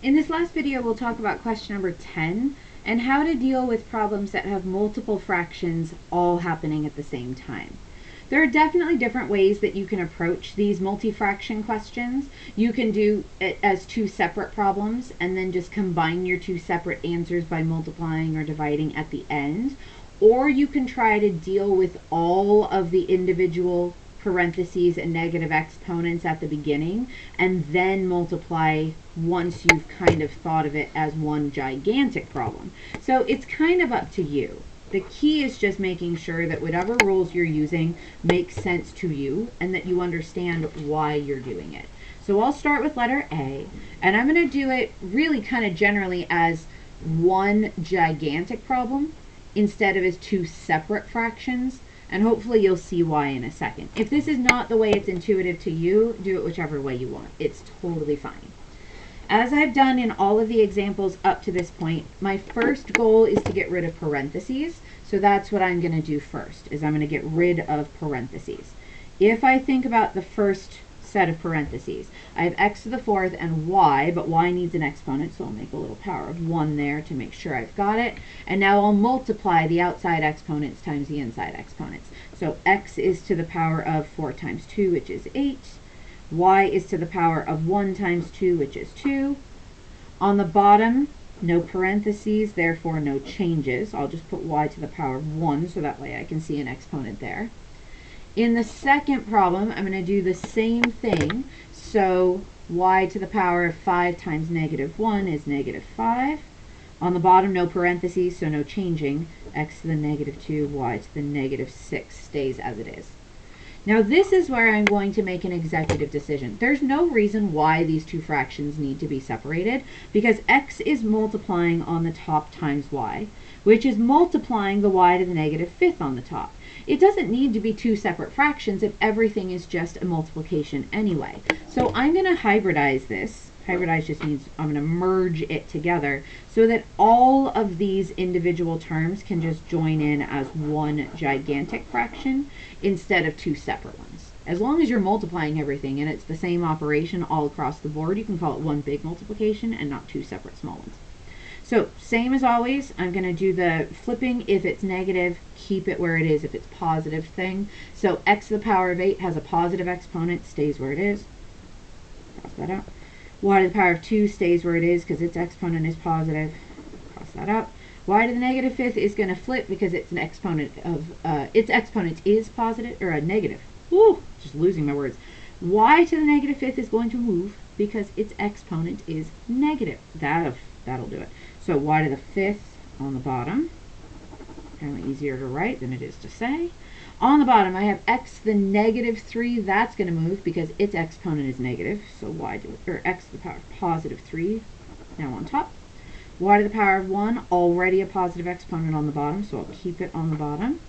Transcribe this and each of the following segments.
In this last video, we'll talk about question number 10 and how to deal with problems that have multiple fractions all happening at the same time. There are definitely different ways that you can approach these multi-fraction questions. You can do it as two separate problems and then just combine your two separate answers by multiplying or dividing at the end. Or you can try to deal with all of the individual parentheses and negative exponents at the beginning and then multiply once you've kind of thought of it as one gigantic problem. So it's kind of up to you. The key is just making sure that whatever rules you're using makes sense to you and that you understand why you're doing it. So I'll start with letter A, and I'm going to do it really kind of generally as one gigantic problem instead of as two separate fractions. And hopefully you'll see why in a second. If this is not the way it's intuitive to you, do it whichever way you want. It's totally fine. As I've done in all of the examples up to this point, my first goal is to get rid of parentheses. So that's what I'm going to do first, is I'm going to get rid of parentheses. If I think about the first set of parentheses, I have x to the fourth and y, but y needs an exponent, so I'll make a little power of 1 there to make sure I've got it. And now I'll multiply the outside exponents times the inside exponents. So x is to the power of 4 times 2, which is 8. Y is to the power of 1 times 2, which is 2. On the bottom, no parentheses, therefore no changes. I'll just put y to the power of 1, so that way I can see an exponent there. In the second problem, I'm going to do the same thing. So y to the power of 5 times negative 1 is negative 5. On the bottom, no parentheses, so no changing. X to the negative 2, y to the negative 6 stays as it is. Now this is where I'm going to make an executive decision. There's no reason why these two fractions need to be separated because x is multiplying on the top times y, which is multiplying the y to the negative 5th on the top. It doesn't need to be two separate fractions if everything is just a multiplication anyway. So I'm going to hybridize this. Hybridize just means I'm going to merge it together so that all of these individual terms can just join in as one gigantic fraction instead of two separate ones. As long as you're multiplying everything and it's the same operation all across the board, you can call it one big multiplication and not two separate small ones. So same as always, I'm going to do the flipping. If it's negative, keep it where it is. If it's positive thing. So x to the power of 8 has a positive exponent, stays where it is. Cross that out. Y to the power of 2 stays where it is because its exponent is positive. Cross that out. Y to the negative 5th is going to flip because it's an exponent of, its exponent is positive, or a negative. Woo, just losing my words. Y to the negative 5th is going to move because its exponent is negative. That'll do it. So y to the 5th on the bottom. Apparently easier to write than it is to say. On the bottom, I have x to the negative 3. That's going to move because its exponent is negative. So x to the power of positive 3 now on top. Y to the power of 1, already a positive exponent on the bottom, so I'll keep it on the bottom.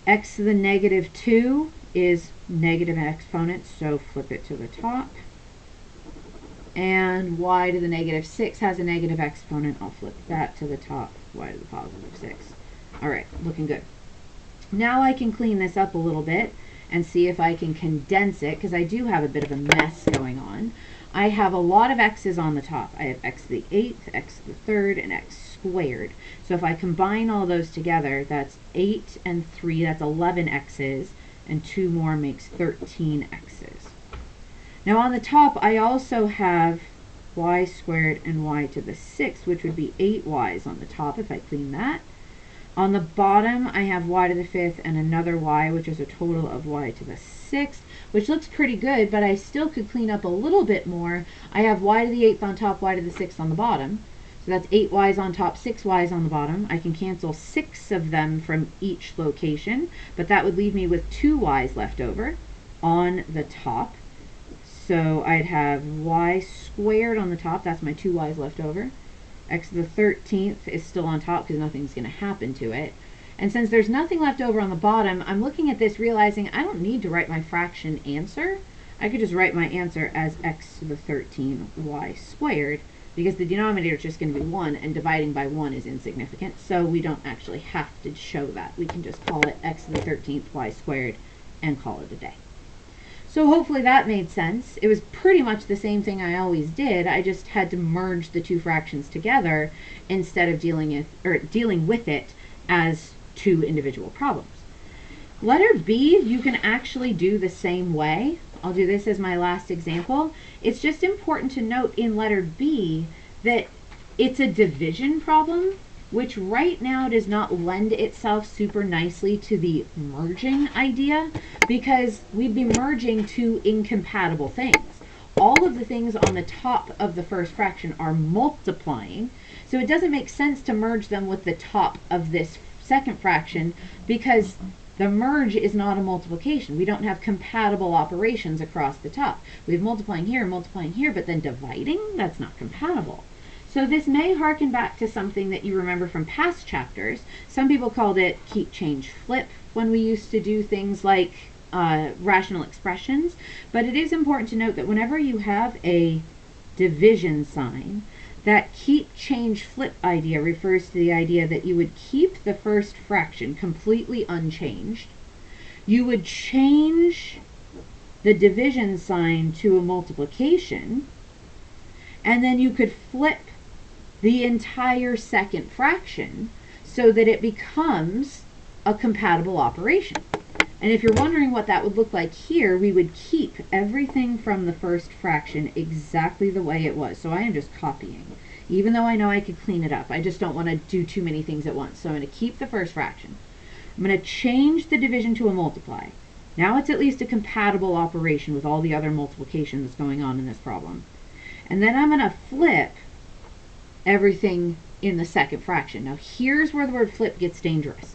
X to the negative 2 is negative exponent, so flip it to the top. And y to the negative 6 has a negative exponent. I'll flip that to the top. Y to the positive 6. All right, looking good. Now I can clean this up a little bit and see if I can condense it, because I do have a bit of a mess going on. I have a lot of x's on the top. I have x to the 8th, x to the 3rd, and x squared. So if I combine all those together, that's 8 and 3, that's 11 x's, and 2 more makes 13 x's. Now on the top, I also have y squared and y to the 6th, which would be 8 y's on the top if I clean that. On the bottom, I have y to the 5th and another y, which is a total of y to the 6th, which looks pretty good, but I still could clean up a little bit more. I have y to the 8th on top, y to the 6th on the bottom. So that's 8 y's on top, 6 y's on the bottom. I can cancel 6 of them from each location, but that would leave me with 2 y's left over on the top. So I'd have y squared on the top. That's my 2 y's left over. X to the 13th is still on top because nothing's going to happen to it. And since there's nothing left over on the bottom, I'm looking at this realizing I don't need to write my fraction answer. I could just write my answer as x to the 13 y squared because the denominator is just going to be 1 and dividing by 1 is insignificant. So we don't actually have to show that. We can just call it x to the 13th y squared and call it a day. So hopefully that made sense. It was pretty much the same thing I always did. I just had to merge the two fractions together instead of dealing with it as two individual problems. Letter B, you can actually do the same way. I'll do this as my last example. It's just important to note in letter B that it's a division problem, which right now does not lend itself super nicely to the merging idea, because we'd be merging two incompatible things. All of the things on the top of the first fraction are multiplying, so it doesn't make sense to merge them with the top of this second fraction, because the merge is not a multiplication. We don't have compatible operations across the top. We have multiplying here, but then dividing, that's not compatible. So this may harken back to something that you remember from past chapters. Some people called it keep, change, flip when we used to do things like rational expressions. But it is important to note that whenever you have a division sign, that keep, change, flip idea refers to the idea that you would keep the first fraction completely unchanged. You would change the division sign to a multiplication, and then you could flip the entire second fraction so that it becomes a compatible operation. And if you're wondering what that would look like here, we would keep everything from the first fraction exactly the way it was. So I am just copying, even though I know I could clean it up. I just don't want to do too many things at once. So I'm going to keep the first fraction. I'm going to change the division to a multiply. Now it's at least a compatible operation with all the other multiplication that's going on in this problem. And then I'm going to flip everything in the second fraction. Now here's where the word flip gets dangerous.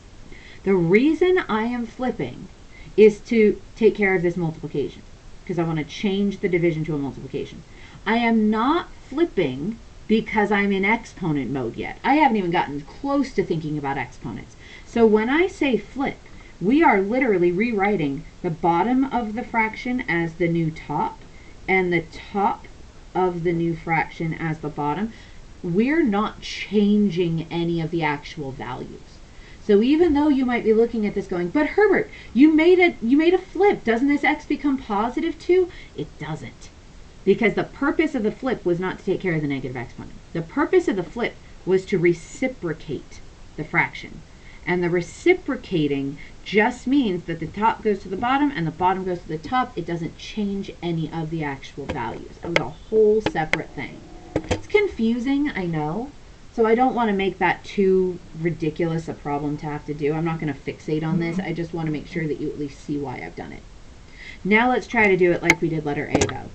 The reason I am flipping is to take care of this multiplication, because I want to change the division to a multiplication. I am not flipping because I'm in exponent mode yet. I haven't even gotten close to thinking about exponents. So when I say flip, we are literally rewriting the bottom of the fraction as the new top and the top of the new fraction as the bottom. We're not changing any of the actual values. So even though you might be looking at this going, but Herbert, you made a flip. Doesn't this x become positive too? It doesn't. Because the purpose of the flip was not to take care of the negative exponent. The purpose of the flip was to reciprocate the fraction. And the reciprocating just means that the top goes to the bottom and the bottom goes to the top. It doesn't change any of the actual values. It was a whole separate thing. It's confusing, I know. So I don't want to make that too ridiculous a problem to have to do. I'm not going to fixate on this. I just want to make sure that you at least see why I've done it. Now let's try to do it like we did letter A though.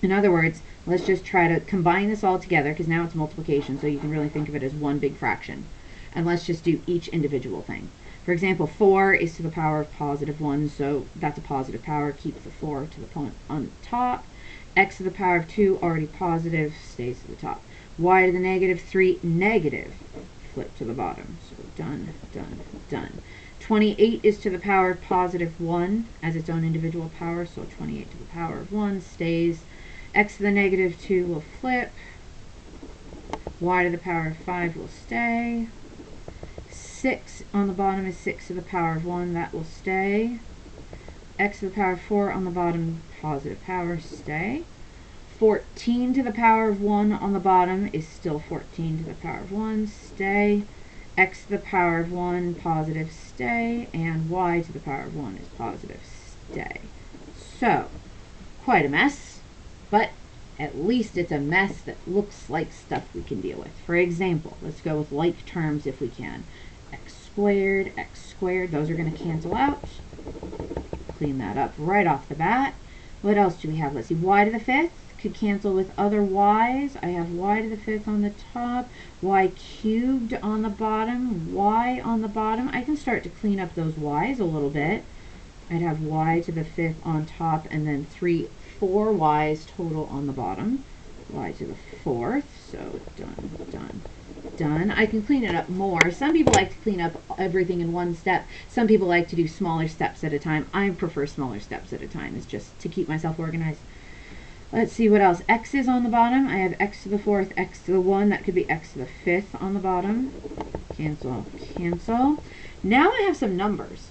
In other words, let's just try to combine this all together, because now it's multiplication, so you can really think of it as one big fraction. And let's just do each individual thing. For example, 4 is to the power of positive 1, so that's a positive power. Keep the 4 to the point on top. X to the power of 2, already positive, stays to the top. Y to the negative 3, negative, flip to the bottom. So done, done, done. 28 is to the power of positive 1 as its own individual power, so 28 to the power of 1 stays. X to the negative 2 will flip. Y to the power of 5 will stay. 6 on the bottom is 6 to the power of 1, that will stay. X to the power of 4 on the bottom, positive power, stay. 14 to the power of 1 on the bottom is still 14 to the power of 1, stay. X to the power of 1, positive, stay. And Y to the power of 1 is positive, stay. So, quite a mess, but at least it's a mess that looks like stuff we can deal with. For example, let's go with like terms if we can. X squared, those are going to cancel out. Clean that up right off the bat. What else do we have? Let's see, y to the 5th could cancel with other y's. I have y to the 5th on the top, y cubed on the bottom, y on the bottom. I can start to clean up those y's a little bit. I'd have y to the 5th on top, and then 4 y's total on the bottom. Y to the 4th, so done, done, done. I can clean it up more. Some people like to clean up everything in one step. Some people like to do smaller steps at a time. I prefer smaller steps at a time. It's just to keep myself organized. Let's see what else. X is on the bottom. I have x to the 4th, x to the 1. That could be x to the 5th on the bottom. Cancel, cancel. Now I have some numbers.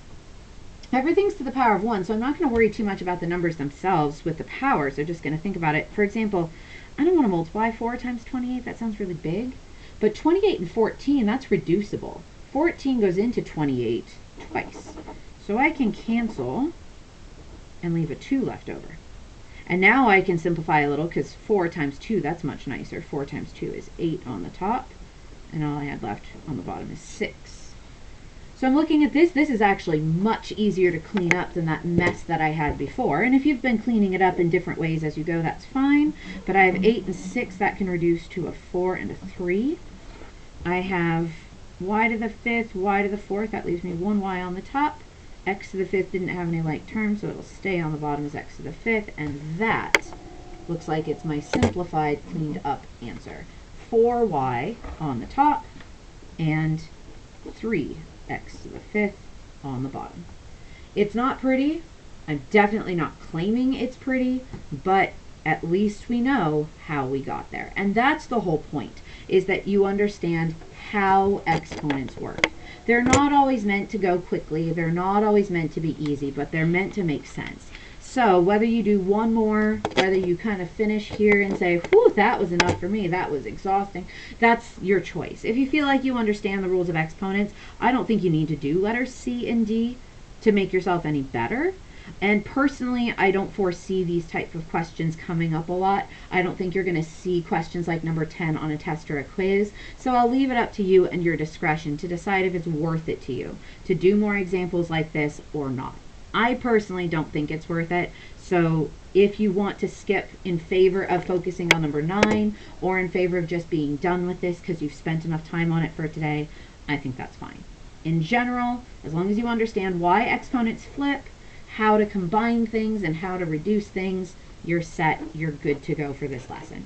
Everything's to the power of 1, so I'm not going to worry too much about the numbers themselves with the powers. I'm just going to think about it. For example, I don't want to multiply 4 times 28. That sounds really big. But 28 and 14, that's reducible. 14 goes into 28 twice. So I can cancel and leave a 2 left over. And now I can simplify a little because 4 times 2, that's much nicer. 4 times 2 is 8 on the top. And all I had left on the bottom is 6. So I'm looking at this. This is actually much easier to clean up than that mess that I had before. And if you've been cleaning it up in different ways as you go, that's fine. But I have 8 and 6. That can reduce to a 4 and a 3. I have y to the 5th, y to the 4th. That leaves me 1y on the top. X to the 5th didn't have any like terms, so it'll stay on the bottom as x to the 5th. And that looks like it's my simplified, cleaned up answer. 4y on the top and 3x to the 5th on the bottom. It's not pretty. I'm definitely not claiming it's pretty, but at least we know how we got there. And that's the whole point, is that you understand how exponents work. They're not always meant to go quickly. They're not always meant to be easy, but they're meant to make sense. So whether you do one more, whether you kind of finish here and say, whew, that was enough for me, that was exhausting, that's your choice. If you feel like you understand the rules of exponents, I don't think you need to do letters C and D to make yourself any better. And personally, I don't foresee these type of questions coming up a lot. I don't think you're going to see questions like number 10 on a test or a quiz. So I'll leave it up to you and your discretion to decide if it's worth it to you to do more examples like this or not. I personally don't think it's worth it. So if you want to skip in favor of focusing on number 9 or in favor of just being done with this because you've spent enough time on it for today, I think that's fine. In general, as long as you understand why exponents flip, how to combine things, and how to reduce things, you're set, you're good to go for this lesson.